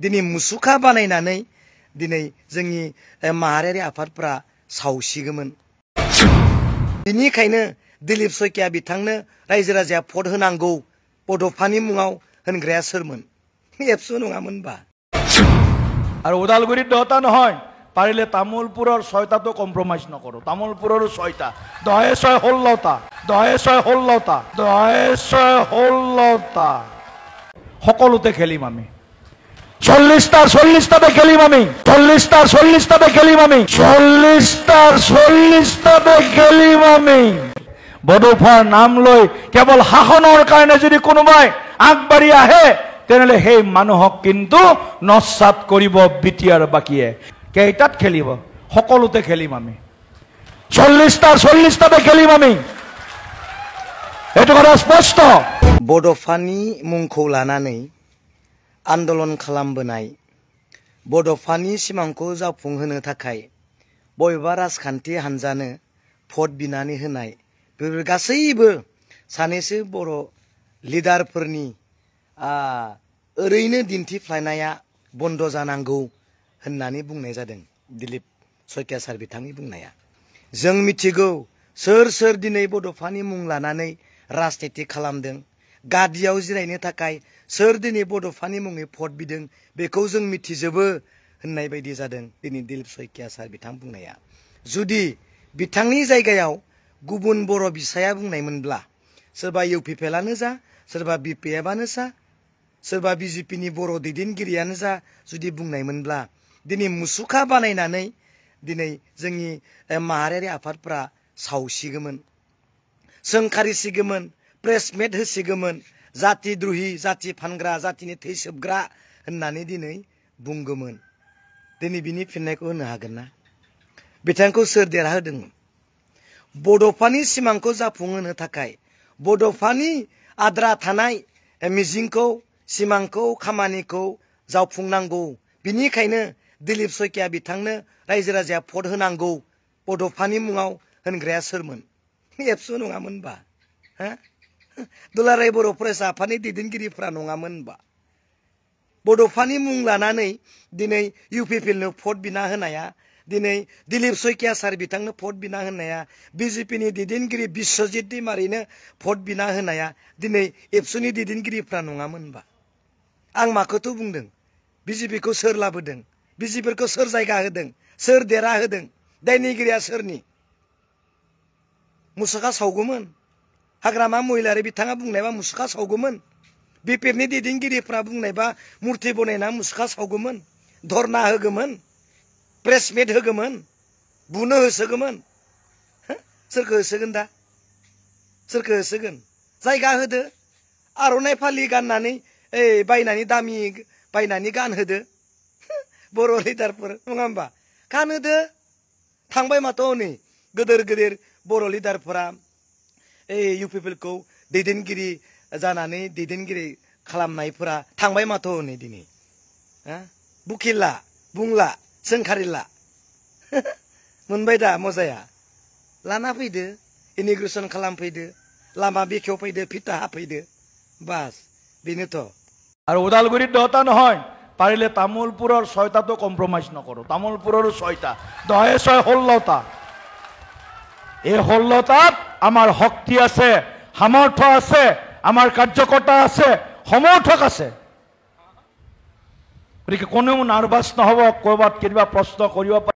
दिनै मुसुखा बानायनानै दिनै जोंनि माहारियारि आफादफ्रा सावसिगोमोन। बिनिखायनो दिलीप शइकिया बिथांनो रायजो राजाया भट होनांगौ बड'फानि मुङाव होनग्राया सोरमोन? एबसु नङामोनबा। আর ওদালগুৰিত 10টা নহয়, পাৰিলে তামোলপুৰৰ 6টাতো কম্প্ৰমাইজ নকৰো। তামোলপুৰৰো 6টা, 10 6 16টা, 10 6 16টা, 10 6 16টা সকলোতে খেলিম আমি। 40টাতে খেলিম আমি, 40টাতে খেলিম আমি, 40টাতে খেলিম আমি। বডোফাৰ নাম লৈ কেৱল শাসনৰ কাৰণে যদি কোনোবাই আগবাঢ়ি আহে তেনেহলে সেই মানুহক কিন্তু নস্বাত কৰিব বিটিআৰ বাকিয়ে। কেইটাত খেলিব? সকলোতে খেলিম আমি। 40টাতে খেলিম আমি, এইটো কথা স্পষ্ট। बड'फानि मुंखौ लानानै आन्दलन खालामबोनाय, बड'फानि सिमांखौ जाफुंहोनो थाखाय बबेबा राजखान्थि हान्जानो भट बिनानै होनाय, बेफोर गासैबो सानैसो बर' लिडारफोरनि ओरैनो दिन्थिफ्लायनाया बन्द जानांगौ होननानै बुंनाय जादों दिलीप शइकिया सार बिथांनि बुंनाया। जों मिथिगौ सोर सोर दिनै बड'फानि मुं लानानै राजनिति खालामदों, गादियाव जिरायनो थाखाय सोर दिनै बड'फानि मुङै भट बिदों, बेखौ जों मिथिजोबो होननाय बायदि जादों दिनै दिलीप शइकिया सार बिथां बुंनाया। जुदि बिथांनि जायगायाव गुबुन बर' बिसाया बुंनायमोनब्ला, सोरबा इउपिपिएलआनो जा, सोरबा बिपिएफआनो जा, सोरबा बिजेपिनि बर' दैदेनगिरियानो जा जुदि बुंनायमोनब्ला दिनै मुसुखा बानायनानै दिनै जोंनि माहारियारि आफादफ्रा सावसिगोमोन, सोंखारिसिगोमोन, प्रेसमेट होसिगोमोन, जाति द्रुहि, जाति फानग्रा, जातिनि थै सोबग्रा होननानै दिनै बुंगोमोन। दिनै बिनि फिननायखौ होनो हागोन ना? बिथांखौ सोर देरहाहोदोंमोन? बड'फानि सिमांखौ जाफुंहोनो थाखाय, बड'फानि आद्रा थानाय मिजिंखौ, सिमांखौ, खामानिखौ जाफुंनांगौ। बिनिखायनो दिलीप शइकिया बिथांनो रायजो राजाया भट होनांगौ बड'फानि मुङाव होनग्राया सोरमोन? एबसु नङामोनबा। दुलाराय बर' फरायसा आफादनि दैदेनगिरिफ्रा नङामोनबा। बड'फानि मुं लानानै दिनै इउपिपिएलनो भट बिना होनाया, दिनै दिलीप शइकिया सार बिथांनो भट बिना होनाया, बिजेपिनि दैदेनगिरि बिश्वजित दैमारिनो भट बिना होनाया दिनै एबसुनि दैदेनगिरिफ्रा नङामोनबा। आं माखौथ' बुंदों? बिजेपिखौ सोर लाबोदों? बिजेपिखौ सोर जायगा होदों? सोर देरा होदों? दायनिगिरिया सोरनि? मुसुखा सावगौमोन। हाग्रामा महिलारि बिथाङा बुंनायबा मुसुखा सावगौमोन। बिपिएफनि दैदेनगिरिफ्रा बुंनायबा मुर्ति बनायना मुसुखा सावगौमोन, धरना होगौमोन, प्रेसमेट होगौमोन, बुनो होसोगौमोन। सोरखौ होसोगोन दा? सोरखौ होसोगोन? जायगा होदो, आर'नाइ फालि गाननानै बायनानै दामि बायनानै गानहोदो बर' लिडारफोर, नङा होमबा? गानहोदो। थांबाय माथो हनै गोदोर गोदोर बर' लिडारफोरा इउपिपिएलखौ दैदेनगिरि जानानै दैदेनगिरि खालामनायफोरा थांबाय माथो हनै दिनै। बुखिला, बुंला, सोंखारिला। मोनबाय दा मजाया? लाना फैदो, इमिग्रेसन खालामफैदो, लामा बेखेवफैदो, फिथा हाफैदो, बास बेनोथ'। আর ওদালগুৰিত 10টা নহয়, পাৰিলে তামোলপুৰৰ 6টাতো কম্প্ৰমাইজ নকৰো। তামোলপুৰৰো 6টা, 10 6 16টা। এই 16টাত আমাৰ শক্তি আছে, সামৰ্থ্য আছে, আমাৰ কাৰ্যকৰ্তা আছে, সমৰ্থক আছে। গতিকে কোনেও নাৰ্ভাছ নহ'ব, ক'ৰবাত কেতিয়াবা প্ৰশ্ন কৰিব পাৰে।